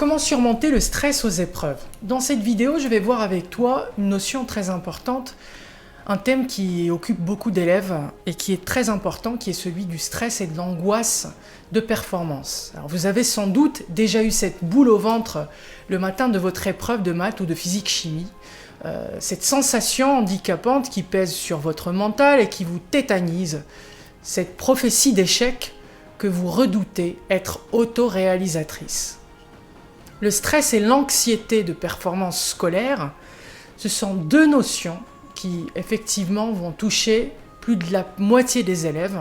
Comment surmonter le stress aux épreuves? Dans cette vidéo, je vais voir avec toi une notion très importante, un thème qui occupe beaucoup d'élèves et qui est très important, qui est celui du stress et de l'angoisse de performance. Alors, vous avez sans doute déjà eu cette boule au ventre le matin de votre épreuve de maths ou de physique-chimie, cette sensation handicapante qui pèse sur votre mental et qui vous tétanise, cette prophétie d'échec que vous redoutez être autoréalisatrice. Le stress et l'anxiété de performance scolaire, ce sont deux notions qui, effectivement, vont toucher plus de la moitié des élèves.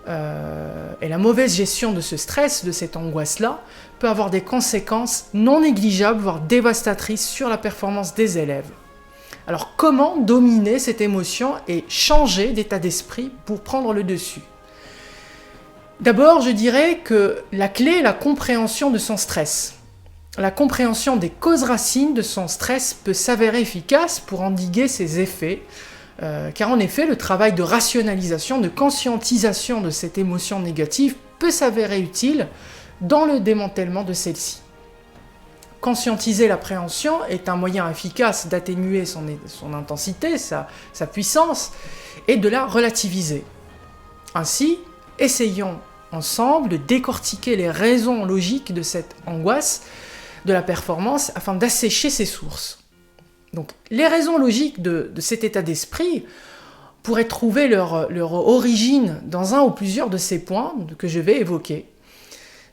Et la mauvaise gestion de ce stress, de cette angoisse-là, peut avoir des conséquences non négligeables, voire dévastatrices sur la performance des élèves. Alors, comment dominer cette émotion et changer d'état d'esprit pour prendre le dessus? D'abord, je dirais que la clé est la compréhension de son stress. La compréhension des causes racines de son stress peut s'avérer efficace pour endiguer ses effets, car en effet, le travail de rationalisation, de conscientisation de cette émotion négative peut s'avérer utile dans le démantèlement de celle-ci. Conscientiser l'appréhension est un moyen efficace d'atténuer son intensité, sa puissance, et de la relativiser. Ainsi, essayons ensemble de décortiquer les raisons logiques de cette angoisse de la performance afin d'assécher ses sources. Donc, les raisons logiques de cet état d'esprit pourraient trouver leur origine dans un ou plusieurs de ces points que je vais évoquer.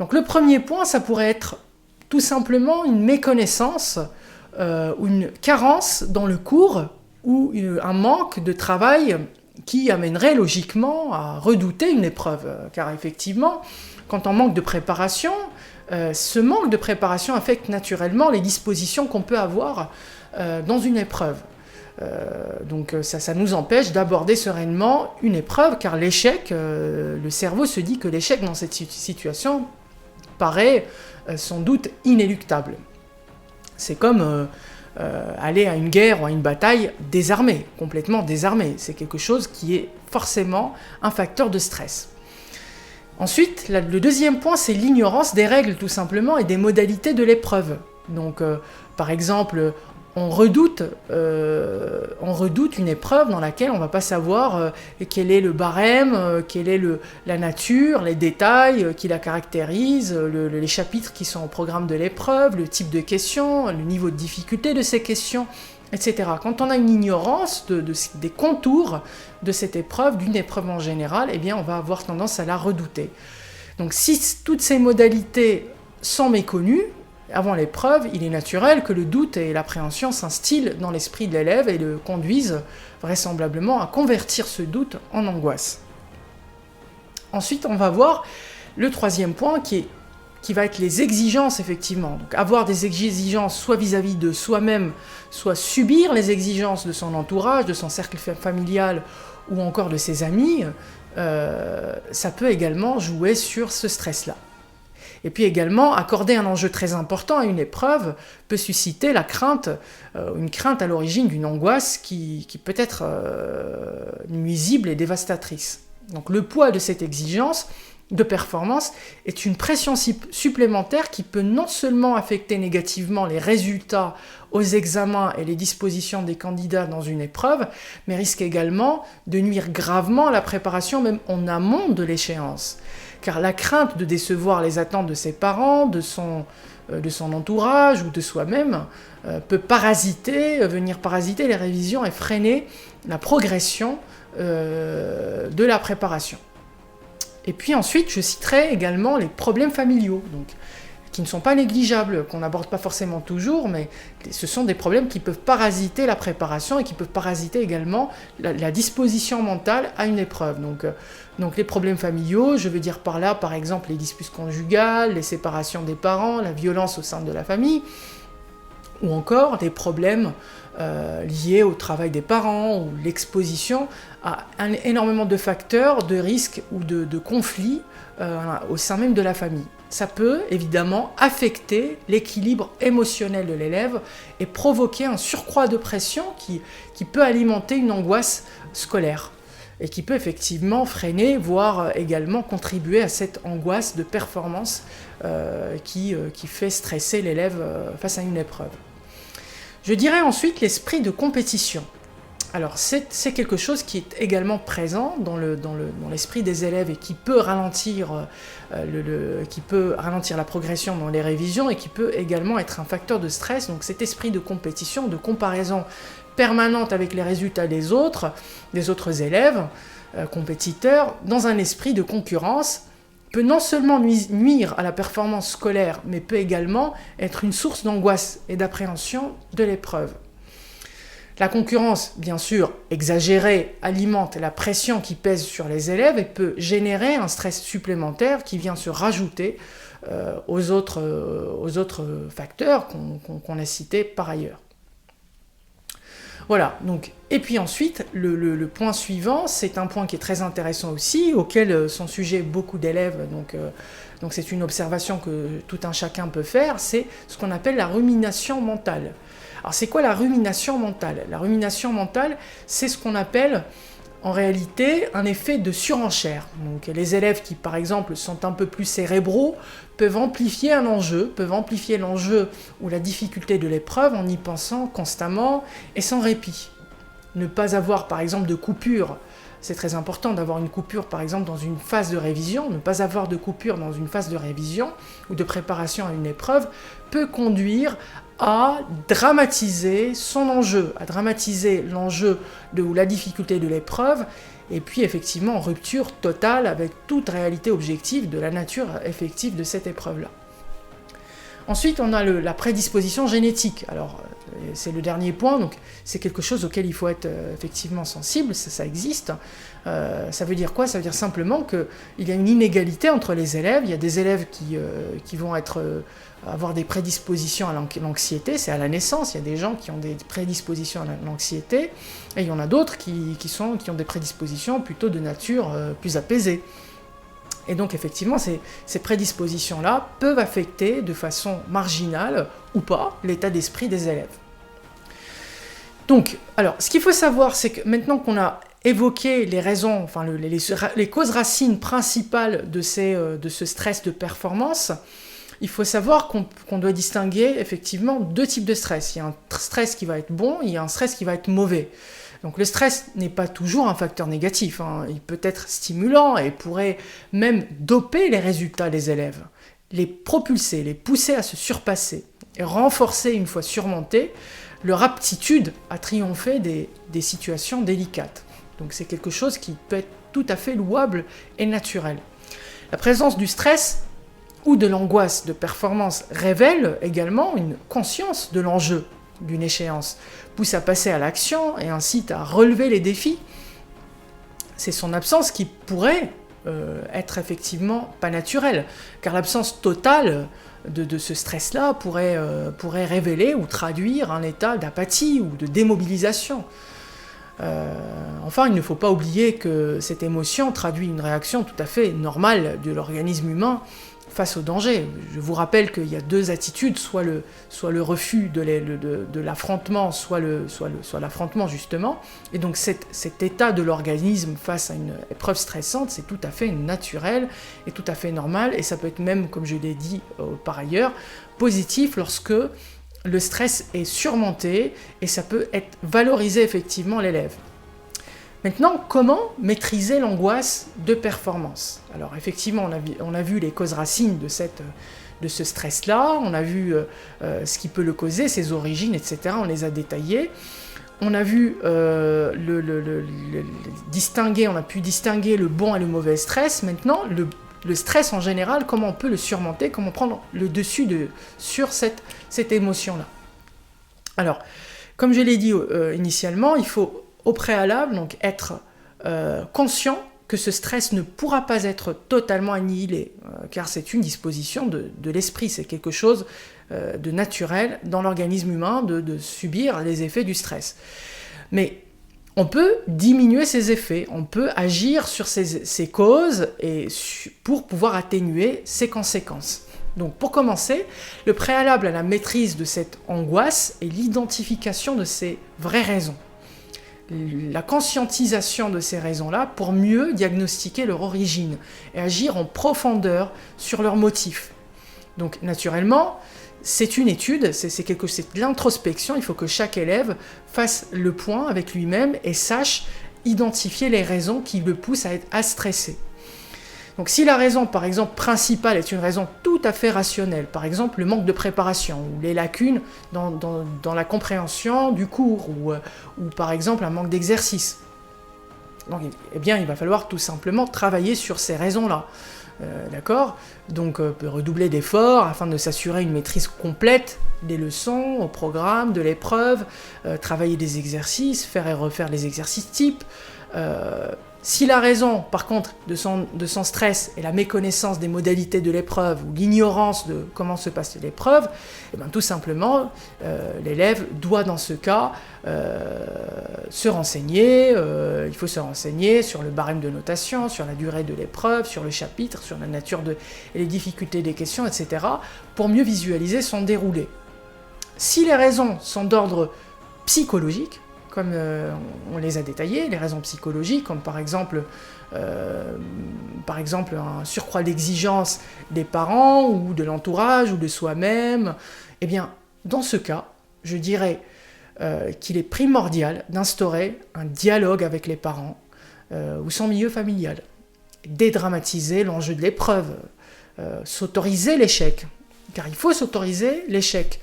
Donc, le premier point, ça pourrait être tout simplement une méconnaissance ou une carence dans le cours ou un manque de travail qui amènerait logiquement à redouter une épreuve. Car effectivement, quand on manque de préparation, ce manque de préparation affecte naturellement les dispositions qu'on peut avoir dans une épreuve. Donc ça nous empêche d'aborder sereinement une épreuve, car l'échec, le cerveau se dit que l'échec dans cette situation paraît sans doute inéluctable. C'est comme aller à une guerre ou à une bataille désarmé, complètement désarmé. C'est quelque chose qui est forcément un facteur de stress. Ensuite, le deuxième point, c'est l'ignorance des règles, tout simplement, et des modalités de l'épreuve. Donc, par exemple, on redoute une épreuve dans laquelle on ne va pas savoir quel est le barème, quelle est la nature, les détails qui la caractérisent, les chapitres qui sont au programme de l'épreuve, le type de questions, le niveau de difficulté de ces questions, etc. Quand on a une ignorance des contours de cette épreuve, d'une épreuve en général, eh bien, on va avoir tendance à la redouter. Donc, si toutes ces modalités sont méconnues, avant l'épreuve, il est naturel que le doute et l'appréhension s'instillent dans l'esprit de l'élève et le conduisent vraisemblablement à convertir ce doute en angoisse. Ensuite, on va voir le troisième point qui va être les exigences, effectivement. Donc, avoir des exigences soit vis-à-vis de soi-même, soit subir les exigences de son entourage, de son cercle familial ou encore de ses amis, ça peut également jouer sur ce stress-là. Et puis également, accorder un enjeu très important à une épreuve peut susciter la crainte, une crainte à l'origine d'une angoisse qui peut être nuisible et dévastatrice. Donc le poids de cette exigence de performance est une pression supplémentaire qui peut non seulement affecter négativement les résultats aux examens et les dispositions des candidats dans une épreuve, mais risque également de nuire gravement à la préparation même en amont de l'échéance. Car la crainte de décevoir les attentes de ses parents, de son entourage ou de soi-même peut venir parasiter les révisions et freiner la progression de la préparation. Et puis ensuite, je citerai également les problèmes familiaux, donc, qui ne sont pas négligeables, qu'on n'aborde pas forcément toujours, mais ce sont des problèmes qui peuvent parasiter la préparation et qui peuvent parasiter également la disposition mentale à une épreuve. Donc les problèmes familiaux, je veux dire par là, par exemple, les disputes conjugales, les séparations des parents, la violence au sein de la famille, ou encore des problèmes liés au travail des parents ou l'exposition à énormément de facteurs de risques ou de conflits au sein même de la famille. Ça peut évidemment affecter l'équilibre émotionnel de l'élève et provoquer un surcroît de pression qui peut alimenter une angoisse scolaire. et qui peut effectivement freiner, voire également contribuer à cette angoisse de performance qui fait stresser l'élève face à une épreuve. Je dirais ensuite l'esprit de compétition. Alors c'est quelque chose qui est également présent dans l'esprit des élèves et qui peut ralentir, la progression dans les révisions et qui peut également être un facteur de stress. Donc cet esprit de compétition, de comparaison permanente avec les résultats des autres élèves, compétiteurs, dans un esprit de concurrence, peut non seulement nuire à la performance scolaire, mais peut également être une source d'angoisse et d'appréhension de l'épreuve. La concurrence, bien sûr, exagérée, alimente la pression qui pèse sur les élèves et peut générer un stress supplémentaire qui vient se rajouter aux autres facteurs qu'on a cités par ailleurs. Voilà, donc, et puis ensuite, le point suivant, c'est un point qui est très intéressant aussi, auquel sont sujets beaucoup d'élèves, donc c'est une observation que tout un chacun peut faire, c'est ce qu'on appelle la rumination mentale. Alors c'est quoi la rumination mentale? La rumination mentale, c'est ce qu'on appelle en réalité un effet de surenchère. Donc les élèves qui par exemple sont un peu plus cérébraux peuvent amplifier l'enjeu ou la difficulté de l'épreuve en y pensant constamment et sans répit. Ne pas avoir par exemple de coupure, c'est très important d'avoir une coupure par exemple dans une phase de révision, ne pas avoir de coupure dans une phase de révision ou de préparation à une épreuve peut conduire à dramatiser son enjeu, à dramatiser l'enjeu ou la difficulté de l'épreuve, et puis effectivement en rupture totale avec toute réalité objective de la nature effective de cette épreuve-là. Ensuite, on a la prédisposition génétique. Alors, c'est le dernier point, donc c'est quelque chose auquel il faut être effectivement sensible, ça existe. Ça veut dire quoi? Ça veut dire simplement qu'il y a une inégalité entre les élèves. Il y a des élèves qui vont avoir des prédispositions à l'anxiété, c'est à la naissance. Il y a des gens qui ont des prédispositions à l'anxiété, et il y en a d'autres qui ont des prédispositions plutôt de nature plus apaisée. Et donc effectivement, ces prédispositions-là peuvent affecter de façon marginale ou pas l'état d'esprit des élèves. Donc, alors, ce qu'il faut savoir, c'est que maintenant qu'on a évoqué les raisons, enfin les causes racines principales de ce stress de performance, il faut savoir qu'on doit distinguer effectivement deux types de stress. Il y a un stress qui va être bon, il y a un stress qui va être mauvais. Donc le stress n'est pas toujours un facteur négatif, hein. Il peut être stimulant et pourrait même doper les résultats des élèves, les propulser, les pousser à se surpasser et renforcer une fois surmontés leur aptitude à triompher des situations délicates. Donc c'est quelque chose qui peut être tout à fait louable et naturel. La présence du stress ou de l'angoisse de performance révèle également une conscience de l'enjeu d'une échéance, pousse à passer à l'action et incite à relever les défis. C'est son absence qui pourrait être effectivement pas naturelle, car l'absence totale de ce stress-là pourrait révéler ou traduire un état d'apathie ou de démobilisation. Enfin, il ne faut pas oublier que cette émotion traduit une réaction tout à fait normale de l'organisme humain face au danger. Je vous rappelle qu'il y a deux attitudes, soit le refus de l'affrontement, soit l'affrontement justement. Et donc cet état de l'organisme face à une épreuve stressante, c'est tout à fait naturel et tout à fait normal. Et ça peut être même, comme je l'ai dit par ailleurs, positif lorsque le stress est surmonté et ça peut être valorisé effectivement l'élève. Maintenant, comment maîtriser l'angoisse de performance? Alors effectivement, on a vu les causes racines de ce stress-là, on a vu ce qui peut le causer, ses origines, etc. On les a détaillées. On a vu distinguer, on a pu distinguer le bon et le mauvais stress. Maintenant, le stress en général, comment on peut le surmonter, comment prendre le dessus sur cette émotion-là. Alors, comme je l'ai dit initialement, il faut au préalable, donc être conscient que ce stress ne pourra pas être totalement annihilé, car c'est une disposition de l'esprit, c'est quelque chose de naturel dans l'organisme humain de subir les effets du stress. Mais on peut diminuer ces effets, on peut agir sur ces causes pour pouvoir atténuer ces conséquences. Donc pour commencer, le préalable à la maîtrise de cette angoisse est l'identification de ses vraies raisons. la conscientisation de ces raisons-là pour mieux diagnostiquer leur origine et agir en profondeur sur leurs motifs. Donc naturellement, c'est une étude, c'est de l'introspection, il faut que chaque élève fasse le point avec lui-même et sache identifier les raisons qui le poussent à stresser. Donc si la raison, par exemple, principale est une raison tout à fait rationnelle, par exemple le manque de préparation ou les lacunes dans la compréhension du cours ou par exemple un manque d'exercice, donc eh bien il va falloir tout simplement travailler sur ces raisons-là. D'accord ? Donc redoubler d'efforts afin de s'assurer une maîtrise complète des leçons, au programme, de l'épreuve, travailler des exercices, faire et refaire les exercices types. Si la raison, par contre, de son stress est la méconnaissance des modalités de l'épreuve ou l'ignorance de comment se passe l'épreuve, eh bien, tout simplement, l'élève doit dans ce cas se renseigner. Il faut se renseigner sur le barème de notation, sur la durée de l'épreuve, sur le chapitre, sur la nature et les difficultés des questions, etc., pour mieux visualiser son déroulé. Si les raisons sont d'ordre psychologique, comme on les a détaillées, les raisons psychologiques, comme par exemple un surcroît d'exigence des parents ou de l'entourage ou de soi-même, eh bien, dans ce cas, je dirais qu'il est primordial d'instaurer un dialogue avec les parents ou son milieu familial, dédramatiser l'enjeu de l'épreuve, s'autoriser l'échec, car il faut s'autoriser l'échec.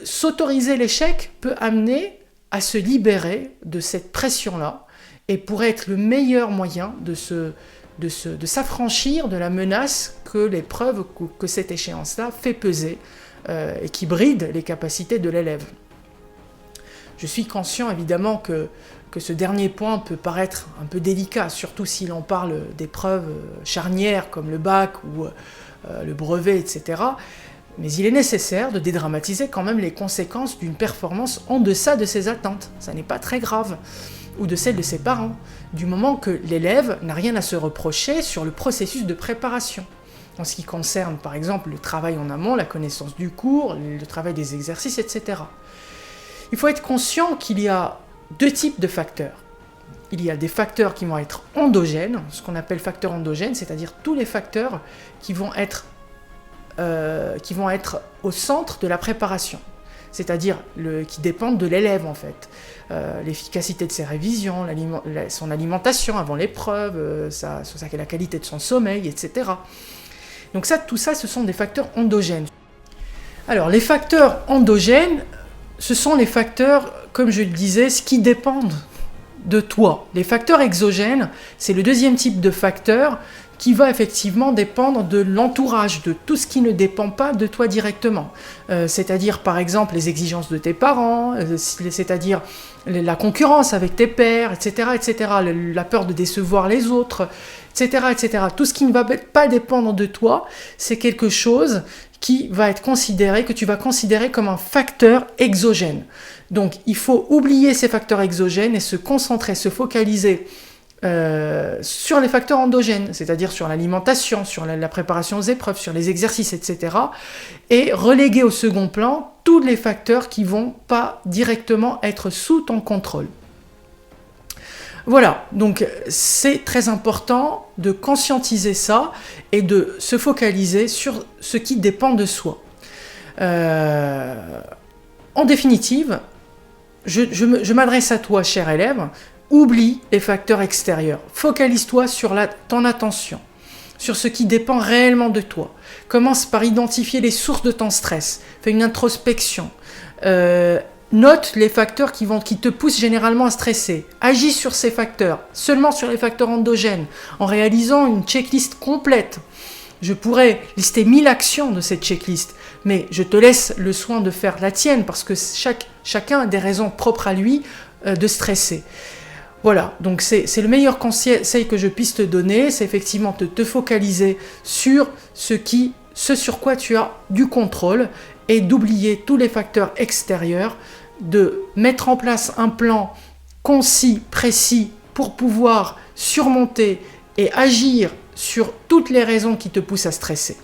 S'autoriser l'échec peut amener à se libérer de cette pression-là et pourrait être le meilleur moyen de s'affranchir de la menace que l'épreuve, que cette échéance-là fait peser et qui bride les capacités de l'élève. Je suis conscient évidemment que ce dernier point peut paraître un peu délicat, surtout si l'on parle d'épreuves charnières comme le bac ou le brevet, etc., mais il est nécessaire de dédramatiser quand même les conséquences d'une performance en deçà de ses attentes. Ça n'est pas très grave. Ou de celle de ses parents, du moment que l'élève n'a rien à se reprocher sur le processus de préparation. En ce qui concerne par exemple le travail en amont, la connaissance du cours, le travail des exercices, etc. Il faut être conscient qu'il y a deux types de facteurs. Il y a des facteurs qui vont être endogènes, ce qu'on appelle facteurs endogènes, c'est-à-dire tous les facteurs qui vont être au centre de la préparation, c'est-à-dire qui dépendent de l'élève en fait. L'efficacité de ses révisions, son alimentation avant l'épreuve, la qualité de son sommeil, etc. Donc tout ça, ce sont des facteurs endogènes. Alors les facteurs endogènes, ce sont les facteurs, comme je le disais, qui dépendent de toi. Les facteurs exogènes, c'est le deuxième type de facteur qui va effectivement dépendre de l'entourage, de tout ce qui ne dépend pas de toi directement. C'est-à-dire par exemple les exigences de tes parents, c'est-à-dire la concurrence avec tes pairs, etc., etc., la peur de décevoir les autres, etc., etc. Tout ce qui ne va pas dépendre de toi, c'est quelque chose qui va être considéré, que tu vas considérer comme un facteur exogène. Donc il faut oublier ces facteurs exogènes et se concentrer, se focaliser sur les facteurs endogènes, c'est-à-dire sur l'alimentation, sur la préparation aux épreuves, sur les exercices, etc. et reléguer au second plan tous les facteurs qui ne vont pas directement être sous ton contrôle. Voilà, donc c'est très important de conscientiser ça et de se focaliser sur ce qui dépend de soi. En définitive, je m'adresse à toi, cher élève. Oublie les facteurs extérieurs. Focalise-toi sur ton attention, sur ce qui dépend réellement de toi. Commence par identifier les sources de ton stress. Fais une introspection. Note les facteurs qui te poussent généralement à stresser. Agis sur ces facteurs, seulement sur les facteurs endogènes, en réalisant une checklist complète. Je pourrais lister 1000 actions de cette checklist, mais je te laisse le soin de faire la tienne parce que chacun a des raisons propres à lui de stresser. Voilà, donc c'est le meilleur conseil que je puisse te donner, c'est effectivement de te focaliser sur ce sur quoi tu as du contrôle et d'oublier tous les facteurs extérieurs, de mettre en place un plan concis, précis pour pouvoir surmonter et agir sur toutes les raisons qui te poussent à stresser.